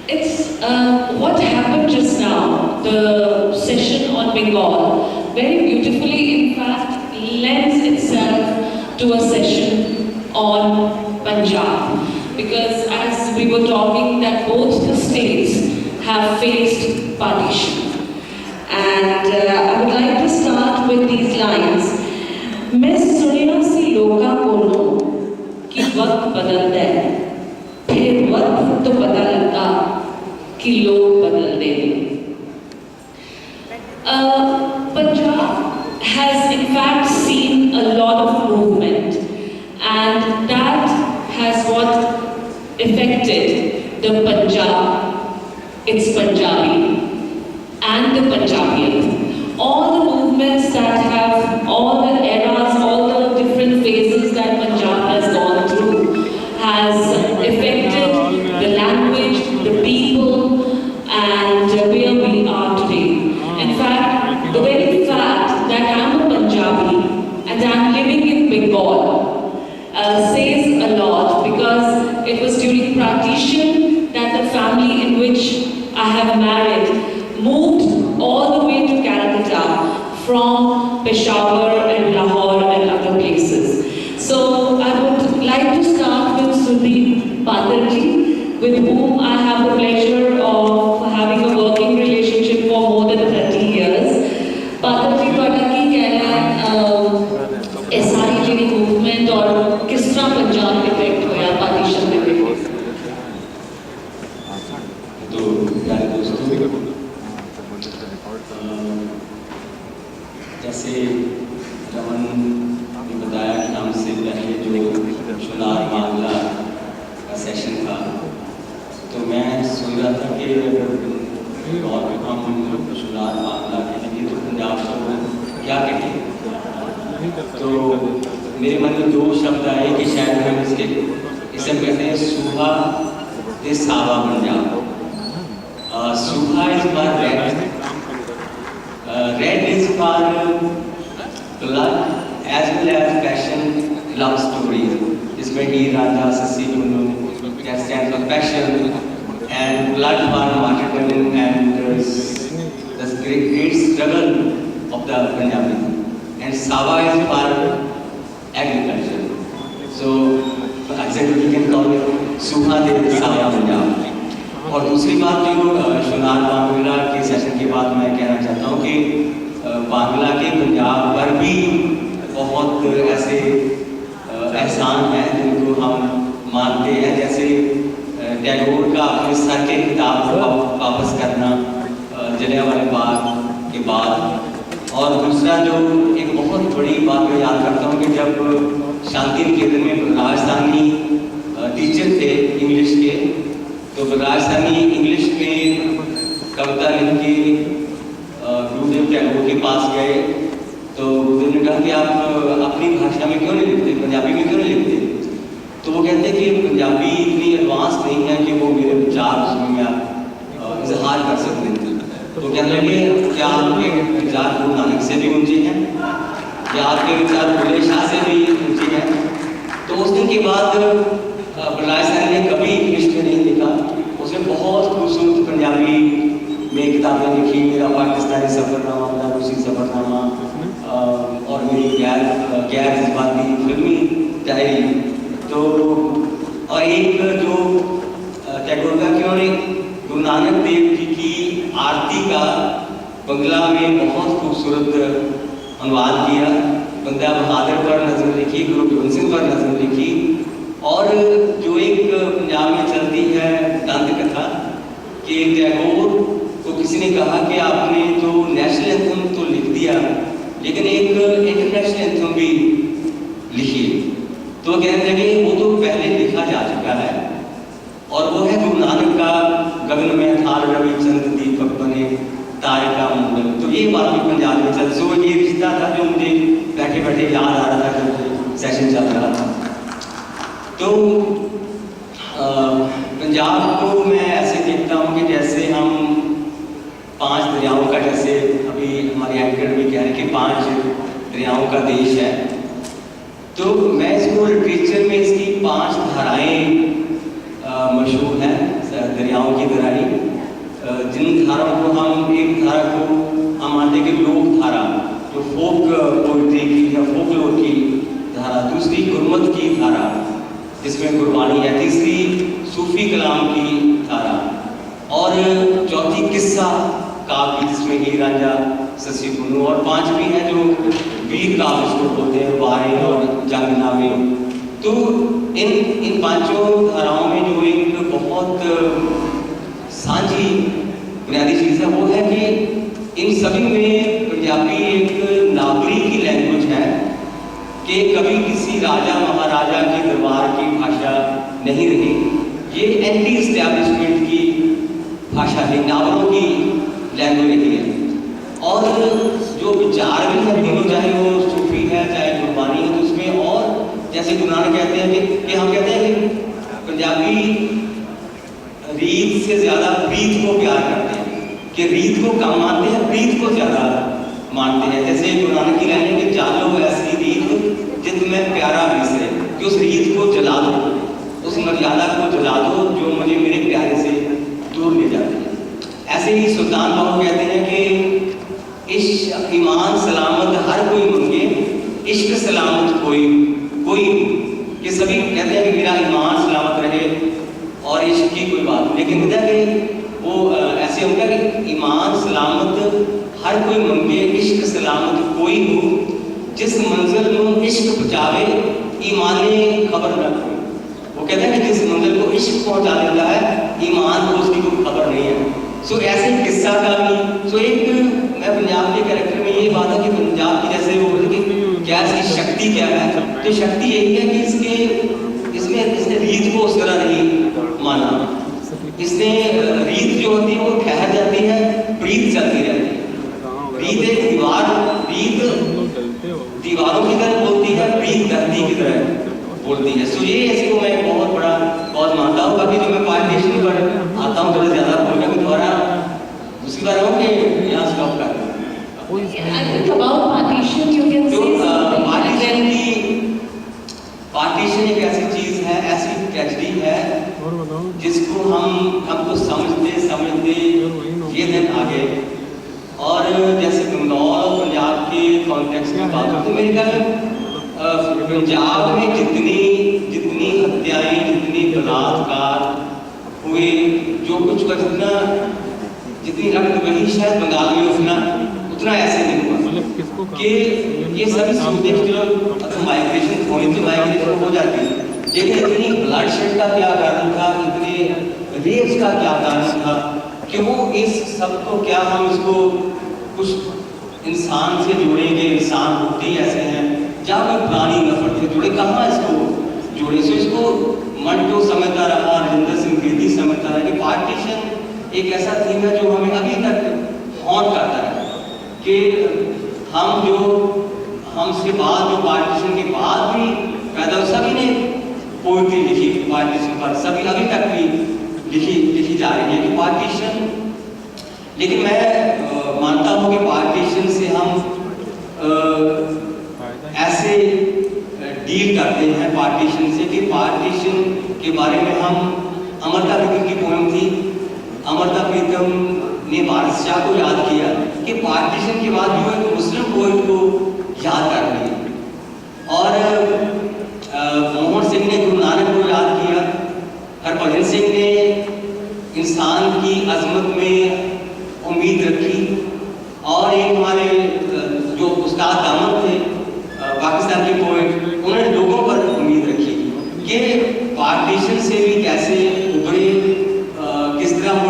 It's what happened just now, the session on Bengal, very beautifully, in fact, lends itself to a session on Punjab. Because as we were talking, that both the states have faced partition. And I would like to start with these lines. मैं सुनिया सी लोका कोलों कि वक्त बदलता है, फिर वक्त तो पता लगता कि लोग बदलते हैं. Punjab has in fact seen a lot of movement, and that has what affected the Punjab, its Punjabi, and the Punjabian. All the movements that have, all the eras, all the different phases that Punjab has gone through has affected the language, the people, and where we are today. In fact, the very fact that I am a Punjabi and I am living in Bengal says a lot, because it was during partition that the family in which I have married moved all the way to Calcutta from Peshawar and Lahore and other places. So I would like to start with Sudeep Patarji, with whom I have the pleasure of having a working relationship for more than 30 years. Patarji, ਤੁਹਾਡਾ ਕੀ ਕਹਿਣਾ ਹੈ ਇਹ ਸਾਰੀ ਜਿਹੜੀ movement और किस तरह पंजाब में effect होया पार्टीशन ਦੇ ਵਿੱਚ? तो प्यारे दोस्तों, जैसे रमन ने बताया कि हमसे पहले जो शुनार मामला का सेशन था, तो मैं सोच रहा था कि अगर और हम शुनार मामला के लिए तो पंजाब को क्या कहें, तो मेरे मन में दो शब्द आए कि शायद हम इसे कहते हैं सूहा ते सावा पंजाब. सूहा is for red, red is for blood as well as passion, love story, जिसमें हीर रांझा सस्सी दोनों stand for passion, and blood for martyrdom and the great struggle of the Punjabi, and सावा is for agriculture. So exactly we can call it सूहा दे सावा पंजाब. और दूसरी बात जो शुनार बांग्ला के सेशन के बाद मैं कहना चाहता हूँ कि बांग्ला के पंजाब पर भी बहुत ऐसे एहसान हैं जिनको हम मानते हैं, जैसे टैगोर का अपने सर के खिताब को वापस करना जलियांवाला बाग के बाद. और दूसरा जो एक बहुत बड़ी बात मैं याद करता हूँ कि जब शांति निकेतन में राजस्थानी टीचर थे इंग्लिश के, तो राजस्थानी इंग्लिश में कविता लिख के गुरुदेव टैगोर के पास गए, तो गुरुदेव ने कहा कि आप अपनी भाषा में क्यों नहीं लिखते, पंजाबी में क्यों नहीं लिखते? तो वो कहते हैं कि पंजाबी इतनी एडवांस नहीं है कि वो मेरे विचार उसमें इजहार कर सकते हैं. तो कहने लगे क्या आपके विचार गुरु नानक से भी ऊंचे हैं, या आपके विचार बुल्ले शाह से भी ऊंचे हैं? तो उस दिन के बाद राजस्थान ने कभी इंग्लिश में नहीं लिखा, उसने बहुत खूबसूरत पंजाबी में किताबें लिखी, मेरा पाकिस्तानी सफ़रनामा, मेरा रूसी सफ़रनामा, और मेरी गैर जज्बाती फिल्मी डायरी. तो और एक जो टैगोर का क्यों नहीं, गुरु नानक देव जी की आरती का बंगला में बहुत खूबसूरत अनुवाद किया. बंदा बहादुर पर नजर लिखी, गुरु गोबिंद सिंह पर नजर लिखी, और जो एक पंजाब में चलती है दंत कथा कि टैगोर को किसी ने कहा कि आपने तो नेशनल एंथम तो लिख दिया, लेकिन एक इंटरनेशनल एंथम भी लिखिए. तो कहने लगे वो तो पहले लिखा जा चुका है, और वो है गुरु नानक का गगन में थार रवि चंद्र दीपक बने तारे का मंडल. तो ये बात भी पंजाब में चल, सो ये रिश्ता था जो मुझे बैठे बैठे याद आ रहा था जब सेशन चल रहा था. तो पंजाब को मैं ऐसे देखता हूँ कि जैसे हम 5 दरियाओं का, जैसे अभी हमारे एंकर भी कह रहे हैं कि 5 दरियाओं का देश है. तो मैं इसको लिटरेचर में इसकी 5 धाराएं मशहूर हैं. दरिया दरियाओं की तरह ही जिन धाराओं को हम एक धारा को हम मानते हैं कि लोक धारा जो फोक पोइट्री की या फोकलोर की धारा, दूसरी गुरमत की धारा जिसमें गुरबानी है, तीसरी सूफी कलाम की धारा और चौथी किस्सा काव्य जिसमें हीर रांझा सस्सी पुन्नू और पांचवी है जो वीर काव्य जिसको बोलते हैं वारे और जंगनामे। तो इन पांचों धाराओं में जो एक बहुत साझी बुनियादी चीज़ है वो है कि इन सभी में पंजाबी एक नागरी की लैंग्वेज है कि कभी किसी राजा महाराजा के दरबार की भाषा नहीं रही, ये एंटी एस्टैब्लिशमेंट की भाषा है, नावलों की लैंग्वेज रही है। और जो विचार भी है तीनों, चाहे वो सूफी है चाहे गुरबानी है, तो उसमें और जैसे गुरु नानक कहते हैं कि हम कहते हैं कि पंजाबी रीत से ज़्यादा प्रीत को प्यार करते हैं, कि रीत को कम मानते हैं, प्रीत को ज़्यादा मानते हैं। जैसे गुरु नानक की लाइन है कि जालो ऐसी रीत जित में प्यारा बिसरे, कि उस रीत को जला दो, उस मर्यादा को जला दो जो मुझे मेरे प्यारे से दूर ले जाती है। ऐसे ही सुल्तान बाबू कहते हैं कि इश्क ईमान सलामत हर कोई मंगे, इश्क सलामत कोई कि सभी कहते हैं कि मेरा ईमान सलामत रहे और इश्क की कोई बात नहीं, लेकिन कहते हैं कि वो ऐसे होगा कि ईमान सलामत हर कोई मंगे, इश्क सलामत कोई हो, जिस मंजिल में इश्क पहुँचावे ईमाने खबर न कोई। वो कहते हैं कि जिस मंजिल को इश्क पहुँचा देता है ईमान को उसकी कोई खबर नहीं है। सो ऐसे किस्सा का भी, सो एक मैं पंजाब के कैरेक्टर में ये बात है कि पंजाब की जैसे वो बोलते कि क्या इसकी शक्ति क्या है, तो शक्ति यही है कि इसने रीत को उस तरह नहीं माना, इसने रीत जो होती है वो ठहर जाती है, प्रीत चलती रहती है। रीत एक दीवारों की तरह बोलती है, प्रीत धरती की तरह बोलती है। सो ये ऐसे को मैं बहुत मानता हूँ। बाकी जो मैं पार्टीशन पर आता हूँ थोड़ा ज़्यादा बोलने को द्वारा दूसरी बार हूँ कि यहाँ स्टॉप कर पार्टीशन एक ऐसी चीज़ है, ऐसी ट्रेजेडी है जिसको हमको समझते ये दिन आ गए। और जैसे बंगाल और पंजाब के कॉन्टेक्स्ट में बात हो तो मेरे ख्याल में पंजाब में जितनी हत्याएं, जितनी बलात्कार हुए, जो कुछ का जितनी रक्त बही शायद बंगाल में उतना ऐसे नहीं हुआ कि ये सभी सोचते हैं चलो माइग्रेशन होनी तो माइग्रेशन हो जाती है, लेकिन इतनी ब्लड शेड का क्या कारण था, इतने रेप्स का क्या कारण था कि वो इस सब को क्या हम इसको कुछ इंसान से जोड़ेंगे। इंसान होते ही ऐसे हैं जहाँ कोई पुरानी नफरत से जुड़े, कहाँ इसको जोड़े। सो इसको मंटो समझता रहा, राजेंद्र सिंह बेदी समझता रहा कि पार्टीशन एक ऐसा थीम है जो हमें अभी तक हॉन्ट करता है कि हमसे बाद जो पार्टीशन के बाद भी पैदा सभी ने पोइट्री लिखी पार्टीशन पर, सभी अभी तक भी लिखी जा रही है कि पार्टीशन। लेकिन मैं मानता हूँ कि पार्टीशन से हम ऐसे डील करते हैं पार्टीशन से कि पार्टीशन के बारे में हम अमृता प्रीतम की पोएम थी, अमृता प्रीतम ने वारिस शाह को याद किया कि पार्टीशन के बाद जो एक मुस्लिम पोएट को याद कर लिया, और मोहन सिंह ने गुरु नानक को याद किया, हरभजन सिंह ने इंसान की अजमत में उम्मीद रखी, और एक हमारे जो उस्ताद दामद थे पाकिस्तान के पोएट, उन्होंने लोगों पर उम्मीद रखी कि पार्टीशन से भी कैसे उभरे, किस तरह वो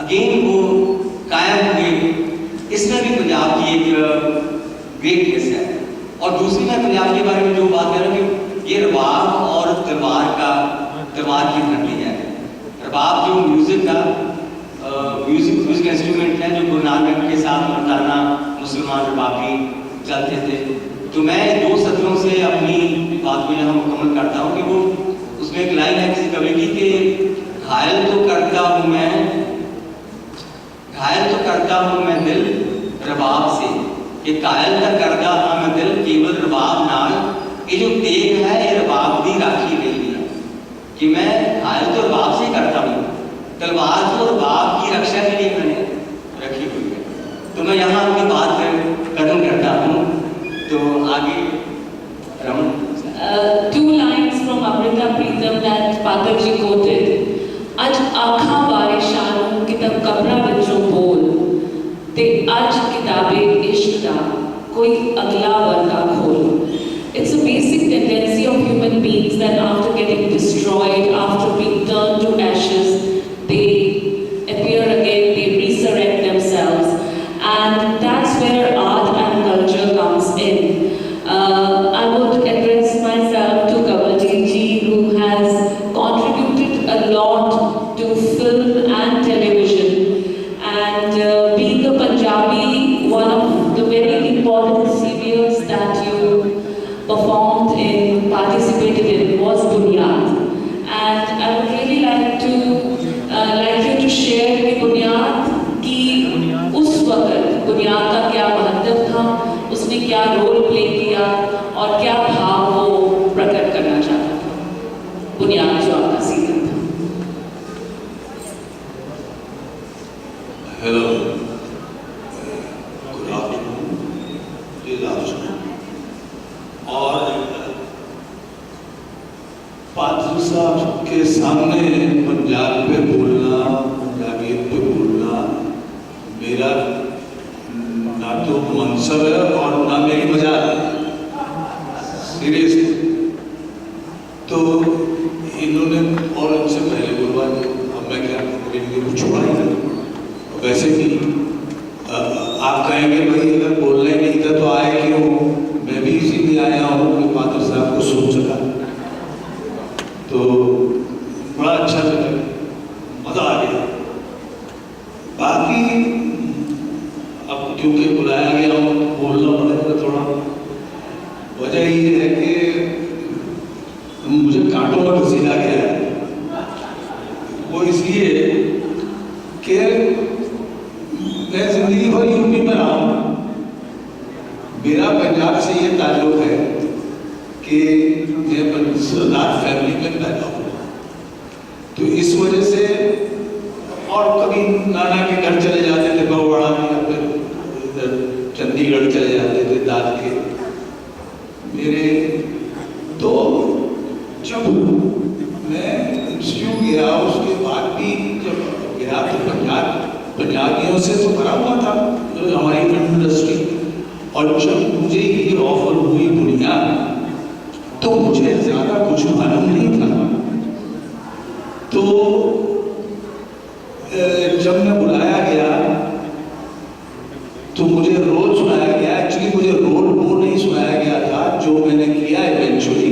अगेन वो कायम हुए। इसमें भी पंजाब की एक ग्रेटनेस है। और दूसरी मैं पंजाब के बारे में जो बात कर रहा हूँ कि ये रबाब और दरबार की धरती है। रबाब जो म्यूजिक का म्यूजिक इंस्ट्रूमेंट है जो गुरु नानक के साथ मर्दाना मुसलमान रबाबी चलते थे। तो मैं 2 सत्रों से अपनी बात को यहाँ मुकम्मल करता हूँ कि वो उसमें एक लाइन है किसी कवि की कि घायल तो करता हूँ मैं दिल रबाब से, कि कायल तक करता हाँ मैं दिल केवल रबाब नाल, ये जो तेग है ये रबाब दी राखी गई है, कि मैं घायल तो रबाब से करता हूँ lot to film and television. And being a Punjabi, one of the very important serials that you performed in, participated in, was Bunyad. And I would really like you to share कि बुनियाद की उस वक्त बुनियाद का क्या महत्व था, उसने क्या रोल प्ले किया और क्या भाव वो प्रकट करना चाहता था, बुनियाद जो आपका सीजन था। हेलो, गुड आफ्टरनून, और पात्र साहब के सामने पंजाब पे बोलना, पंजाबियत पे बोलना मेरा ना तो मनसब है और ना मेरी मजाक है, सीरियसली। तो इन्होंने और इनसे पहले बोलवा दिया, अब मैं क्या कुछ छोड़ा ही नहीं। वैसे भी आप कहेंगे भाई अगर बोलना ही नहीं था तो आए क्यों, मैं भी इसीलिए आया हूँ कि पात्र साहब को सुन सका, तो बड़ा अच्छा लगा, मजा आ गया। बाकी अब क्योंकि बुलाया गया हूँ तो बोलना पड़ेगा थोड़ा। वजह ये है कि मुझे कांटों में घसीटा गया है, वो इसलिए कि मैं जिंदगी भर यूपी में रहा हूँ, मेरा पंजाब से ये ताल्लुक है कि मैं सरदार फैमिली में पैदा हुआ, तो इस वजह से, और कभी नाना के घर चले जाते थे बड़वाड़ा में, या फिर इधर चंडीगढ़ चले जाते थे दाद के मेरे। तो जब मैं इंस्टीट्यूट गया उसके बाद भी जब गया तो पंजाबियों से तो भरा हुआ था हमारी फिल्म इंडस्ट्री, और जब मुझे ये ऑफर हुई बुनियाद तो मुझे ज्यादा कुछ मालूम नहीं था। तो जब मैं बुलाया गया तो मुझे रोल सुनाया गया, एक्चुअली मुझे रोल वो नहीं सुनाया गया था जो मैंने किया इवेंचुअली,